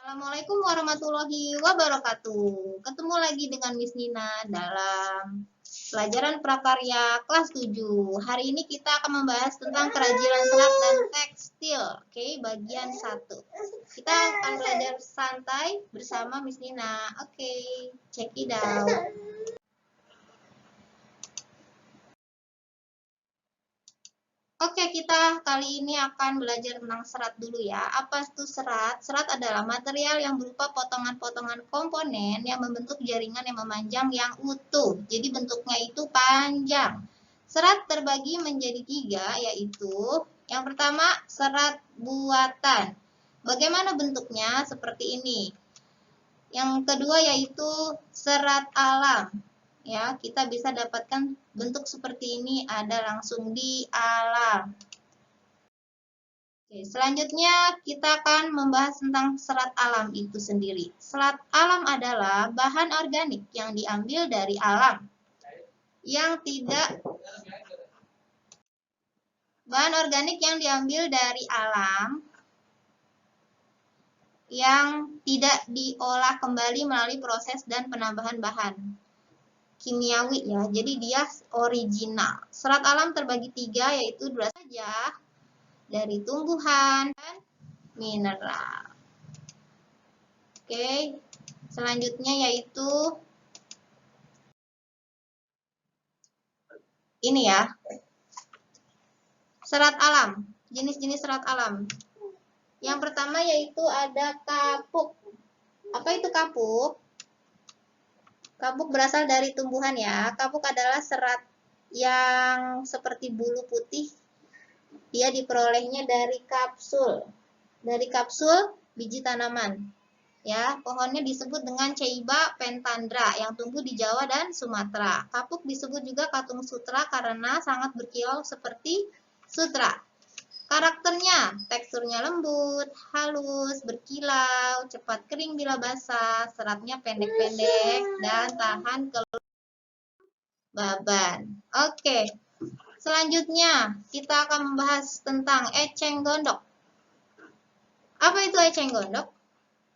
Assalamualaikum warahmatullahi wabarakatuh. Ketemu lagi dengan Miss Nina dalam pelajaran prakarya kelas 7. Hari ini kita akan membahas tentang kerajinan serat dan tekstil. Oke, bagian 1. Kita akan belajar santai bersama Miss Nina. Oke, check it out. Oke, kita kali ini akan belajar tentang serat dulu ya. Apa itu serat? Serat adalah material yang berupa potongan-potongan komponen yang membentuk jaringan yang memanjang yang utuh. Jadi bentuknya itu panjang. Serat terbagi menjadi 3, yaitu yang pertama serat buatan. Bagaimana bentuknya? Seperti ini. Yang kedua yaitu serat alam. Ya, kita bisa dapatkan bentuk seperti ini ada langsung di alam. Oke, selanjutnya kita akan membahas tentang serat alam itu sendiri. Serat alam adalah bahan organik yang diambil dari alam. Bahan organik yang diambil dari alam yang tidak diolah kembali melalui proses dan penambahan bahan kimiawi ya, jadi dia original. Serat alam terbagi 3, yaitu dua saja, dari tumbuhan dan mineral. Oke, selanjutnya yaitu ini ya, serat alam, jenis-jenis serat alam. Yang pertama yaitu ada kapuk. Apa itu kapuk? Kapuk berasal dari tumbuhan ya. Kapuk adalah serat yang seperti bulu putih. Dia diperolehnya dari kapsul. Dari kapsul biji tanaman. Ya, pohonnya disebut dengan Ceiba pentandra yang tumbuh di Jawa dan Sumatera. Kapuk disebut juga katung sutra karena sangat berkilau seperti sutra. Karakternya, teksturnya lembut, halus, berkilau, cepat kering bila basah, seratnya pendek-pendek, dan tahan kelembaban. Oke, selanjutnya kita akan membahas tentang eceng gondok. Apa itu eceng gondok?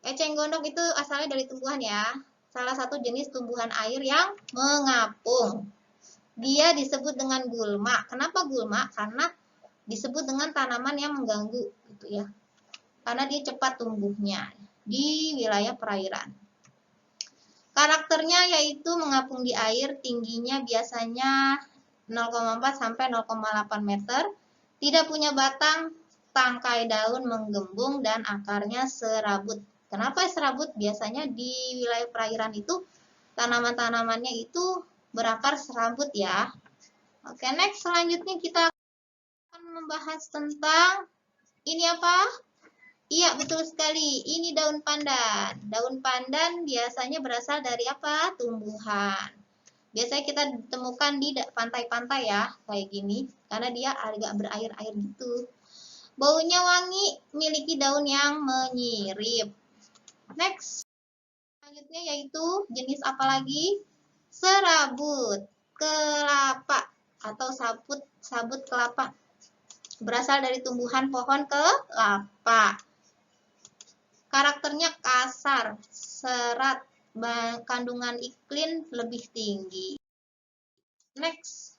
Eceng gondok itu asalnya dari tumbuhan ya, salah satu jenis tumbuhan air yang mengapung. Dia disebut dengan gulma. Kenapa gulma? Karena disebut dengan tanaman yang mengganggu gitu ya. Karena dia cepat tumbuhnya di wilayah perairan. Karakternya yaitu mengapung di air, tingginya biasanya 0,4 sampai 0,8 meter, tidak punya batang, tangkai daun menggembung dan akarnya serabut. Kenapa serabut? Biasanya di wilayah perairan itu tanaman-tanamannya itu berakar serabut ya. Oke, next selanjutnya kita membahas tentang ini apa? Iya, betul sekali. Ini daun pandan. Daun pandan biasanya berasal dari apa? Tumbuhan. Biasanya kita temukan di pantai-pantai ya, kayak gini. Karena dia agak berair-air gitu. Baunya wangi, memiliki daun yang menyirip. Next. Selanjutnya yaitu jenis apa lagi? Serabut kelapa atau sabut kelapa. Berasal dari tumbuhan pohon kelapa. Karakternya kasar, serat, kandungan iklim lebih tinggi. Next,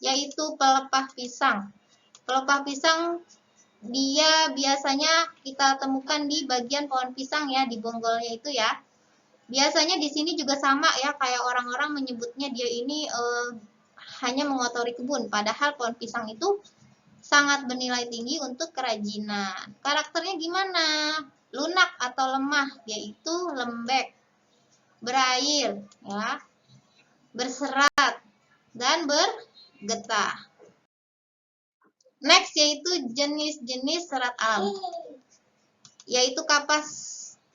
yaitu pelepah pisang. Pelepah pisang dia biasanya kita temukan di bagian pohon pisang ya, di bonggolnya itu ya. Biasanya di sini juga sama ya, kayak orang-orang menyebutnya dia ini hanya mengotori kebun, padahal pohon pisang itu sangat bernilai tinggi untuk kerajinan. Karakternya gimana? Lunak atau lemah, yaitu lembek, berair, ya, berserat, dan bergetah. Next yaitu jenis-jenis serat alam, yaitu kapas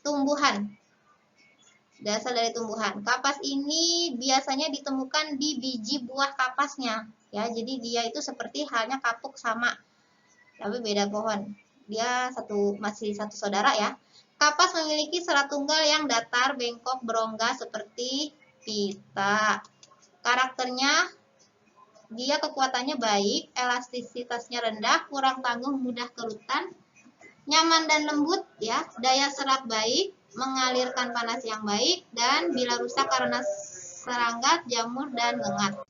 tumbuhan. Berasal dari tumbuhan. Kapas ini biasanya ditemukan di biji buah kapasnya. Ya, jadi dia itu seperti halnya kapuk sama, tapi beda pohon. Dia masih satu saudara ya. Kapas memiliki serat tunggal yang datar, bengkok, berongga seperti pita. Karakternya, dia kekuatannya baik, elastisitasnya rendah, kurang tangguh, mudah kerutan, nyaman dan lembut ya, daya serap baik, mengalirkan panas yang baik, dan bila rusak karena serangga, jamur, dan lengat.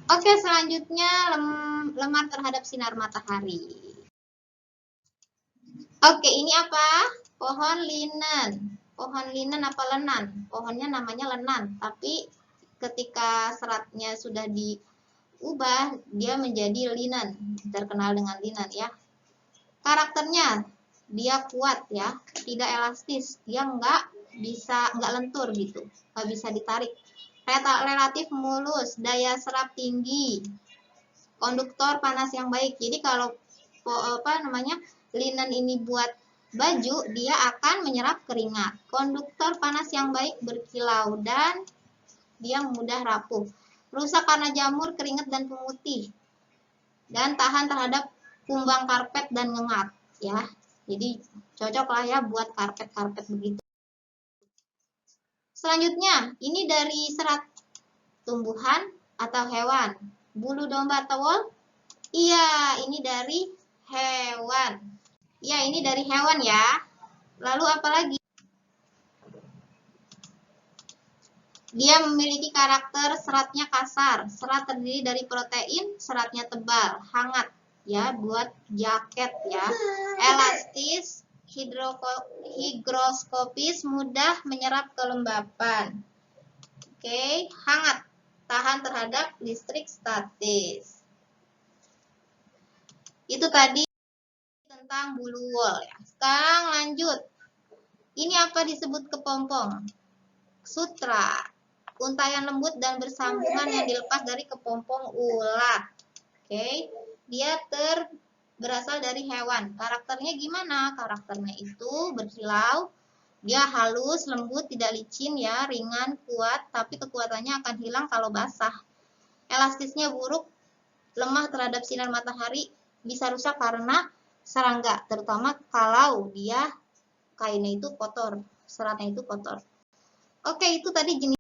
Oke, selanjutnya lemah terhadap sinar matahari. Oke, ini apa? Pohon linen. Pohon linen apa lenan? Pohonnya namanya lenan, tapi ketika seratnya sudah diubah, dia menjadi linen, terkenal dengan linen ya. Karakternya, dia kuat ya, tidak elastis, dia nggak lentur gitu, nggak bisa ditarik. Relatif mulus, daya serap tinggi, konduktor panas yang baik. Jadi kalau linen ini buat baju, dia akan menyerap keringat. Konduktor panas yang baik, berkilau, dan dia mudah rapuh. Rusak karena jamur, keringat, dan pemutih. Dan tahan terhadap kumbang karpet dan ngengat ya. Jadi cocok lah ya buat karpet-karpet begitu. Selanjutnya, ini dari serat tumbuhan atau hewan. Bulu domba atau wol? Iya, ini dari hewan. Ya, ini dari hewan ya. Lalu apa lagi? Dia memiliki karakter seratnya kasar. Serat terdiri dari protein, seratnya tebal, hangat ya, buat jaket ya. Elastis, higroskopis, mudah menyerap kelembapan. Oke, hangat, tahan terhadap listrik statis. Itu tadi tentang bulu wol ya. Sekarang lanjut. Ini apa disebut kepompong? Sutra, untayan lembut dan bersambungan yang dilepas dari kepompong ulat. Oke, dia berasal dari hewan. Karakternya gimana? Karakternya itu berkilau, dia halus, lembut, tidak licin ya, ringan, kuat, tapi kekuatannya akan hilang kalau basah. Elastisnya buruk, lemah terhadap sinar matahari, bisa rusak karena serangga, terutama kalau dia kainnya itu kotor, seratnya itu kotor. Oke, itu tadi jenis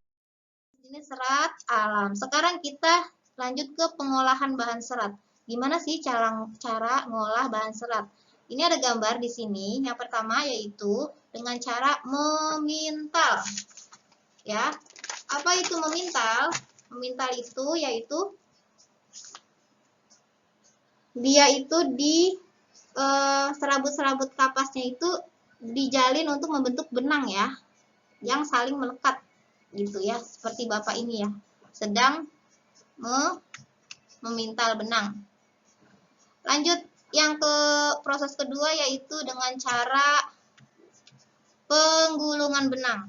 serat alam. Sekarang kita lanjut ke pengolahan bahan serat. Gimana sih cara ngolah bahan serat? Ini ada gambar di sini. Yang pertama yaitu dengan cara memintal. Ya. Apa itu memintal? Memintal itu yaitu dia itu di serabut-serabut kapasnya itu dijalin untuk membentuk benang ya, yang saling melekat gitu ya, seperti Bapak ini ya, sedang memintal benang. Lanjut yang ke proses kedua yaitu dengan cara penggulungan benang.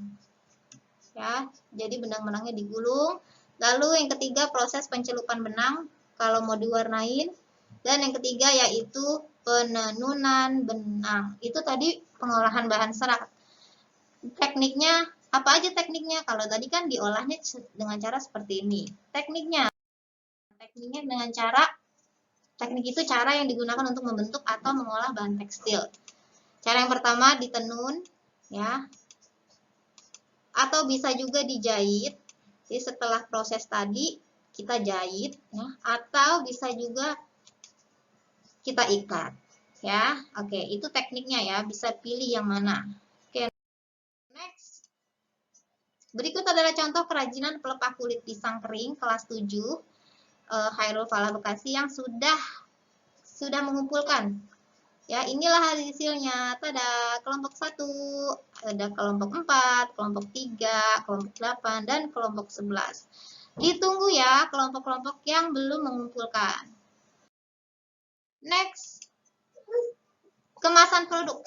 Ya, jadi benang-benangnya digulung. Lalu yang ketiga proses pencelupan benang kalau mau diwarnain. Dan yang ketiga yaitu penenunan benang. Itu tadi pengolahan bahan serat. Tekniknya apa aja tekniknya? Kalau tadi kan diolahnya dengan cara seperti ini. Tekniknya dengan cara, teknik itu cara yang digunakan untuk membentuk atau mengolah bahan tekstil. Cara yang pertama ditenun ya, atau bisa juga dijahit. Jadi setelah proses tadi kita jahit ya, atau bisa juga kita ikat ya. Oke, itu tekniknya ya, bisa pilih yang mana. Oke, next. Berikut adalah contoh kerajinan pelepah kulit pisang kering kelas 7 Khairul Falah Bekasi yang sudah mengumpulkan. Ya, inilah hasilnya. Tada, kelompok 1, ada kelompok 4, kelompok 3, kelompok 8, dan kelompok 11. Ditunggu ya kelompok-kelompok yang belum mengumpulkan. Next. Kemasan produk.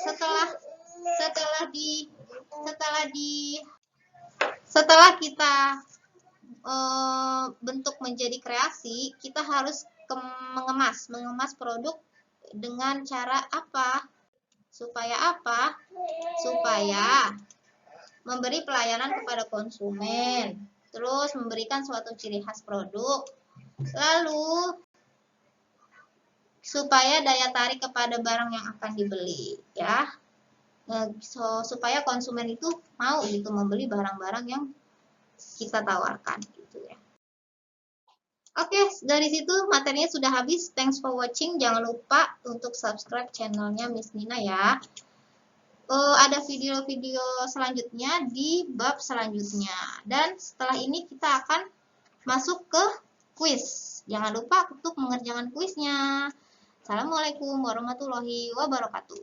Setelah kita bentuk menjadi kreasi, kita harus mengemas produk dengan cara apa? Supaya apa? Supaya memberi pelayanan kepada konsumen, terus memberikan suatu ciri khas produk, lalu supaya daya tarik kepada barang yang akan dibeli ya. Supaya konsumen itu mau gitu membeli barang-barang yang kita tawarkan gitu ya. Oke, dari situ materinya sudah habis. Thanks for watching. Jangan lupa untuk subscribe channelnya Miss Nina ya. Ada video-video selanjutnya di bab selanjutnya. Dan setelah ini kita akan masuk ke kuis. Jangan lupa untuk mengerjakan kuisnya. Assalamualaikum warahmatullahi wabarakatuh.